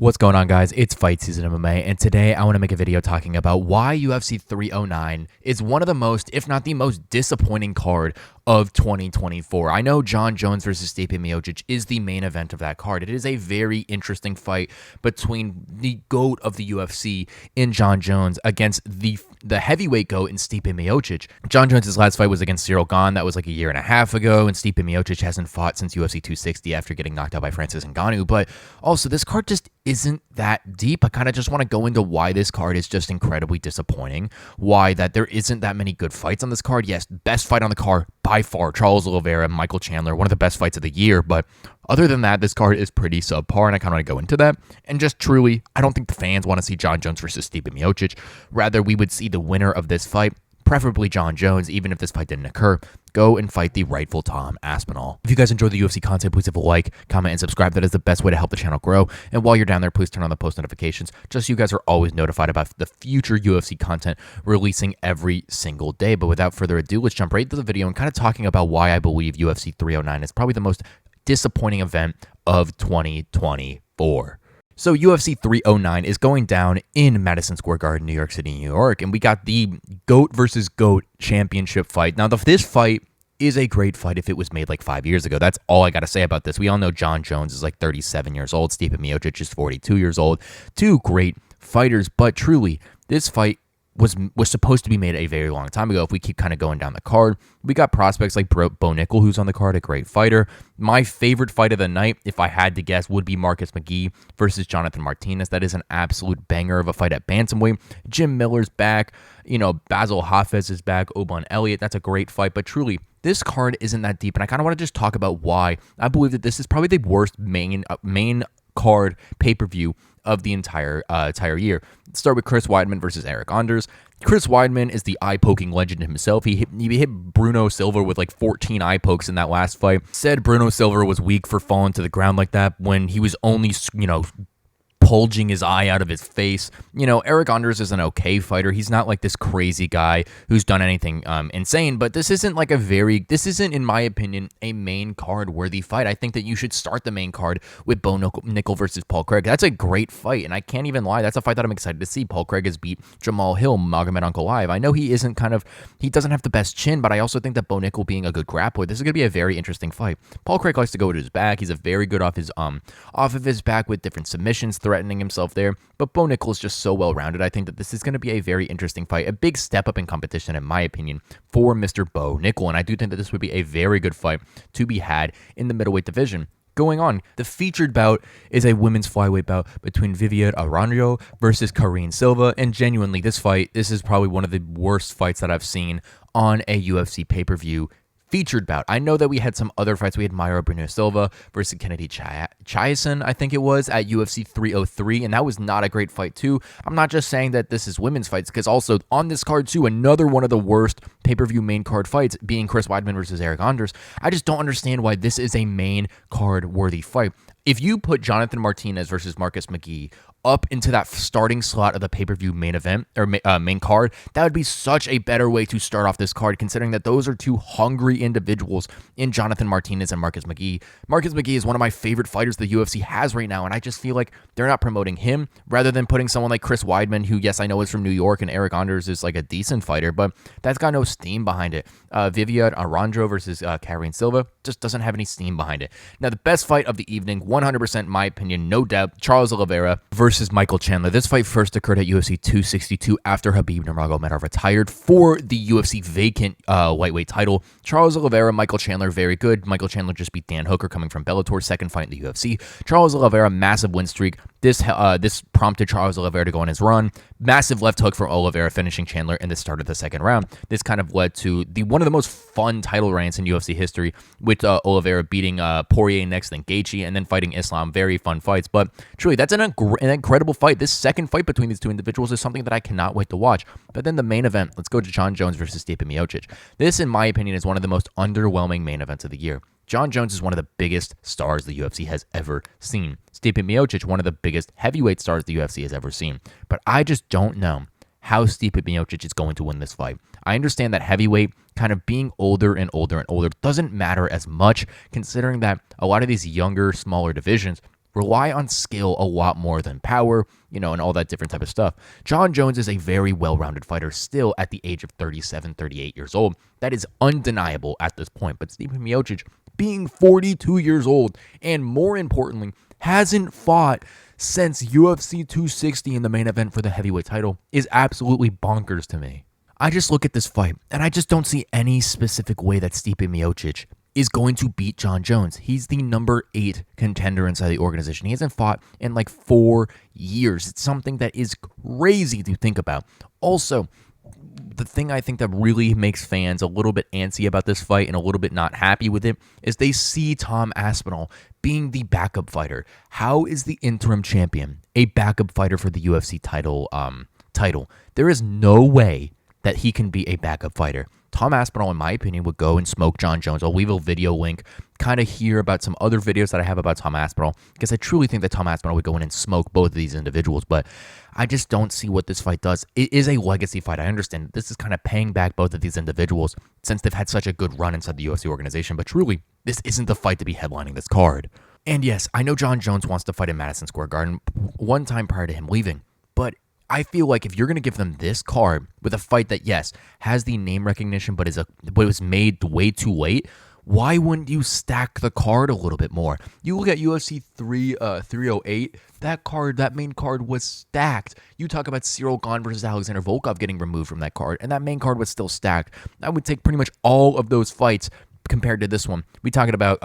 What's going on, guys? It's Fight Season MMA, and today I want to make a video talking about why UFC 309 is one of the most, if not the most disappointing card of 2024. I know Jon Jones versus Stipe Miocic is the main event of that card. It is a very interesting fight between the GOAT of the UFC in Jon Jones against the heavyweight GOAT in Stipe Miocic. Jon Jones' last fight was against Cyril Gane. That was like a year and a half ago, and Stipe Miocic hasn't fought since UFC 260 after getting knocked out by Francis Ngannou. But also, this card just isn't that deep. I kind of just want to go into why this card is just incredibly disappointing, why that there isn't that many good fights on this card. Yes, best fight on the card by far, Charles Oliveira and Michael Chandler, one of the best fights of the year, but other than that, this card is pretty subpar, and I kind of want to go into that. And just truly, I don't think the fans want to see Jon Jones versus Stipe Miocic. Rather, we would see the winner of this fight, preferably Jon Jones, even if this fight didn't occur, go and fight the rightful Tom Aspinall. If you guys enjoy the UFC content, please leave a like, comment, and subscribe. That is the best way to help the channel grow. And while you're down there, please turn on the post notifications, just so you guys are always notified about the future UFC content releasing every single day. But without further ado, let's jump right into the video and kind of talking about why I believe UFC 309 is probably the most disappointing event of 2024. So UFC 309 is going down in Madison Square Garden, New York City, New York, and we got the GOAT versus GOAT championship fight. Now, this fight is a great fight if it was made like 5 years ago. That's all I got to say about this. We all know Jon Jones is like 37 years old. Stipe Miocic is 42 years old. Two great fighters, but truly, this fight was supposed to be made a very long time ago. If we keep kind of going down the card, we got prospects like Bo Nickel, who's on the card, a great fighter. My favorite fight of the night, if I had to guess, would be Marcus McGee versus Jonathan Martinez. That is an absolute banger of a fight at bantamweight. Jim Miller's back, Basil Hafez is back, Oban Elliott. That's a great fight, but truly, this card isn't that deep, and I kind of want to just talk about why I believe that this is probably the worst main card pay-per-view of the entire year. Let's start with Chris Weidman versus Eric Anders. Chris Weidman is the eye-poking legend himself. He hit Bruno Silva with like 14 eye pokes in that last fight. Said Bruno Silva was weak for falling to the ground like that when he was only, bulging his eye out of his face. Eric Anders is an okay fighter. He's not like this crazy guy who's done anything insane, but this isn't, in my opinion, a main card worthy fight. I think that you should start the main card with Bo Nickel versus Paul Craig. That's a great fight, and I can't even lie. That's a fight that I'm excited to see. Paul Craig has beat Jamal Hill, Magomed Ankalaev. I know he doesn't have the best chin, but I also think that Bo Nickel being a good grappler, this is going to be a very interesting fight. Paul Craig likes to go to his back. He's a very good off of his back with different submissions, threatening himself there, but Bo Nickel is just so well-rounded. I think that this is going to be a very interesting fight, a big step up in competition, in my opinion, for Mr. Bo Nickel, and I do think that this would be a very good fight to be had in the middleweight division. Going on, the featured bout is a women's flyweight bout between Viviane Araújo versus Karine Silva, and genuinely, this is probably one of the worst fights that I've seen on a UFC pay-per-view featured bout. I know that we had some other fights. We had Mayra Bruno Silva versus Kennedy Chiasson, I think it was, at UFC 303, and that was not a great fight too. I'm not just saying that this is women's fights, because also on this card too, another one of the worst pay-per-view main card fights being Chris Weidman versus Eric Anders. I just don't understand why this is a main card worthy fight. If you put Jonathan Martinez versus Marcus McGee up into that starting slot of the pay-per-view main event or main card, that would be such a better way to start off this card, considering that those are two hungry individuals in Jonathan Martinez and Marcus McGee. Marcus McGee is one of my favorite fighters the UFC has right now, and I just feel like they're not promoting him rather than putting someone like Chris Weidman, who, yes, I know is from New York, and Eric Anders is like a decent fighter, but that's got no steam behind it. Viviane Araújo versus Karine Silva just doesn't have any steam behind it. Now, the best fight of the evening, 100% in my opinion, no doubt, Charles Oliveira versus Michael Chandler. This fight first occurred at UFC 262 after Khabib Nurmagomedov retired for the UFC vacant lightweight title. Charles Oliveira, Michael Chandler, very good. Michael Chandler just beat Dan Hooker coming from Bellator, second fight in the UFC. Charles Oliveira, massive win streak. This prompted Charles Oliveira to go on his run. Massive left hook for Oliveira, finishing Chandler in the start of the second round. This kind of led to one of the most fun title reigns in UFC history, with Oliveira beating Poirier next, then Gaethje, and then fighting Islam. Very fun fights, but truly, that's an incredible fight. This second fight between these two individuals is something that I cannot wait to watch. But then the main event, let's go to Jon Jones versus Stipe Miocic. This, in my opinion, is one of the most underwhelming main events of the year. Jon Jones is one of the biggest stars the UFC has ever seen. Stipe Miocic, one of the biggest heavyweight stars the UFC has ever seen. But I just don't know how Stipe Miocic is going to win this fight. I understand that heavyweight kind of being older and older and older doesn't matter as much, considering that a lot of these younger, smaller divisions rely on skill a lot more than power, and all that different type of stuff. Jon Jones is a very well-rounded fighter still at the age of 37, 38 years old. That is undeniable at this point. But Stipe Miocic, being 42 years old, and more importantly, hasn't fought since UFC 260 in the main event for the heavyweight title, is absolutely bonkers to me. I just look at this fight, and I just don't see any specific way that Stipe Miocic is going to beat Jon Jones. He's the number 8 contender inside the organization. He hasn't fought in like 4 years. It's something that is crazy to think about. Also, the thing I think that really makes fans a little bit antsy about this fight and a little bit not happy with it is they see Tom Aspinall being the backup fighter. How is the interim champion a backup fighter for the UFC title? There is no way that he can be a backup fighter. Tom Aspinall, in my opinion, would go and smoke Jon Jones. I'll leave a video link, kind of hear about some other videos that I have about Tom Aspinall, because I truly think that Tom Aspinall would go in and smoke both of these individuals, but I just don't see what this fight does. It is a legacy fight. I understand this is kind of paying back both of these individuals since they've had such a good run inside the UFC organization, but truly, this isn't the fight to be headlining this card. And yes, I know Jon Jones wants to fight in Madison Square Garden one time prior to him leaving, but I feel like if you're going to give them this card with a fight that, yes, has the name recognition, but was made way too late, why wouldn't you stack the card a little bit more? You look at UFC 308, that main card was stacked. You talk about Cyril Gane versus Alexander Volkov getting removed from that card, and that main card was still stacked. I would take pretty much all of those fights compared to this one. We talking about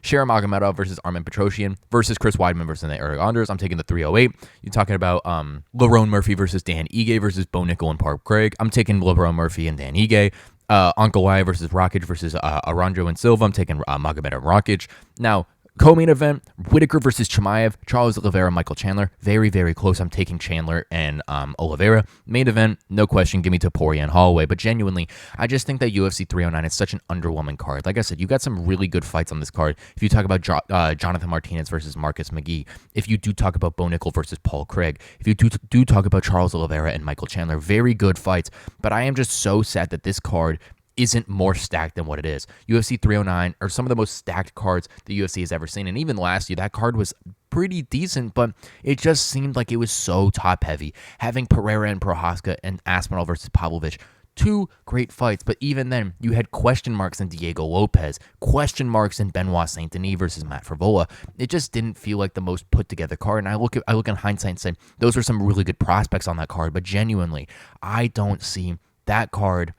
Sharon Magomedov versus Armin Petrosyan versus Chris Weidman versus Eric Anders. I'm taking the 308. You're talking about Lerone Murphy versus Dan Ige versus Bo Nickel and Park Craig. I'm taking Lerone Murphy and Dan Ige. Ankalaev versus Rakic versus Aranjo and Silva. I'm taking Magomedov and Rakic. Now, co-main event, Whitaker versus Chimaev, Charles Oliveira, Michael Chandler. Very, very close. I'm taking Chandler and Oliveira. Main event, no question, give me Topuria and Holloway. But genuinely, I just think that UFC 309 is such an underwhelming card. Like I said, you got some really good fights on this card. If you talk about Jonathan Martinez versus Marcus McGee, if you do talk about Bo Nickel versus Paul Craig, if you do talk about Charles Oliveira and Michael Chandler, very good fights. But I am just so sad that this card isn't more stacked than what it is. UFC 309 are some of the most stacked cards the UFC has ever seen. And even last year, that card was pretty decent, but it just seemed like it was so top heavy. Having Pereira and Prohaska and Aspinall versus Pavlovich, 2 great fights, but even then, you had question marks in Diego Lopez, question marks in Benoit Saint Denis versus Matt Favola. It just didn't feel like the most put together card. And I look in hindsight and say those were some really good prospects on that card, but genuinely, I don't see that card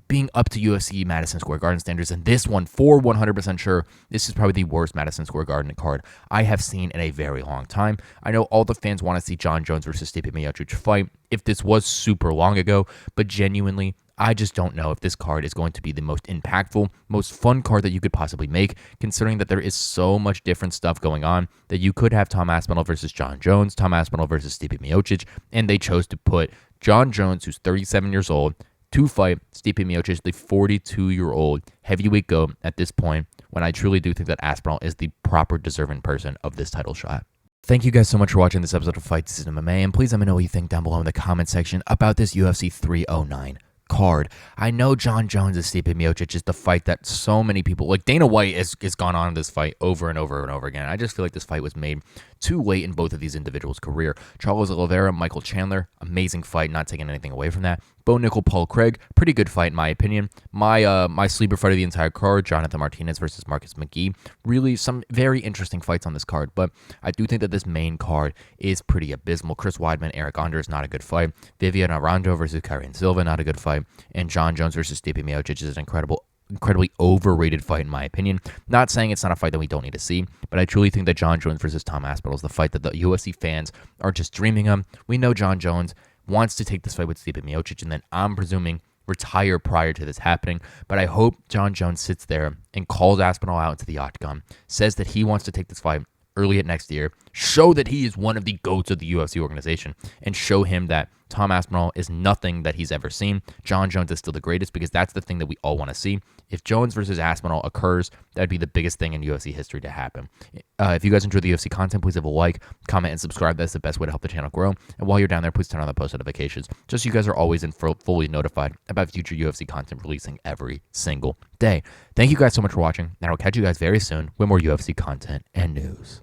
being up to UFC Madison Square Garden standards. And this one, for 100% sure, this is probably the worst Madison Square Garden card I have seen in a very long time. I know all the fans want to see Jon Jones versus Stipe Miocic fight if this was super long ago, but genuinely, I just don't know if this card is going to be the most impactful, most fun card that you could possibly make, considering that there is so much different stuff going on that you could have Tom Aspinall versus Jon Jones, Tom Aspinall versus Stipe Miocic, and they chose to put Jon Jones, who's 37 years old, to fight Stipe Miocic, the 42-year-old heavyweight GOAT at this point, when I truly do think that Aspinall is the proper deserving person of this title shot. Thank you guys so much for watching this episode of Fight Season MMA, and please let me know what you think down below in the comment section about this UFC 309 card. I know Jon Jones and Stipe Miocic is the fight that so many people, like Dana White has gone on this fight over and over and over again. I just feel like this fight was made too late in both of these individuals' career. Charles Oliveira, Michael Chandler, amazing fight, not taking anything away from that. Bo Nickel, Paul Craig, pretty good fight in my opinion. My sleeper fight of the entire card, Jonathan Martinez versus Marcus McGee. Really some very interesting fights on this card, but I do think that this main card is pretty abysmal. Chris Weidman, Eric Anders, not a good fight. Vivian Aranjo versus Karen Silva, not a good fight. And Jon Jones versus Stipe Miocic is an incredibly overrated fight in my opinion. Not saying it's not a fight that we don't need to see, but I truly think that Jon Jones versus Tom Aspinall is the fight that the UFC fans are just dreaming of. We know Jon Jones wants to take this fight with Stipe Miocic, and then I'm presuming retire prior to this happening. But I hope Jon Jones sits there and calls Aspinall out into the octagon, says that he wants to take this fight early next year, show that he is one of the GOATs of the UFC organization, and show him that Tom Aspinall is nothing that he's ever seen. Jon Jones is still the greatest, because that's the thing that we all want to see. If Jones versus Aspinall occurs, that'd be the biggest thing in UFC history to happen. If you guys enjoy the UFC content, please have a like, comment, and subscribe. That's the best way to help the channel grow. And while you're down there, please turn on the post notifications, just so you guys are always fully notified about future UFC content releasing every single day. Thank you guys so much for watching, and I'll catch you guys very soon with more UFC content and news.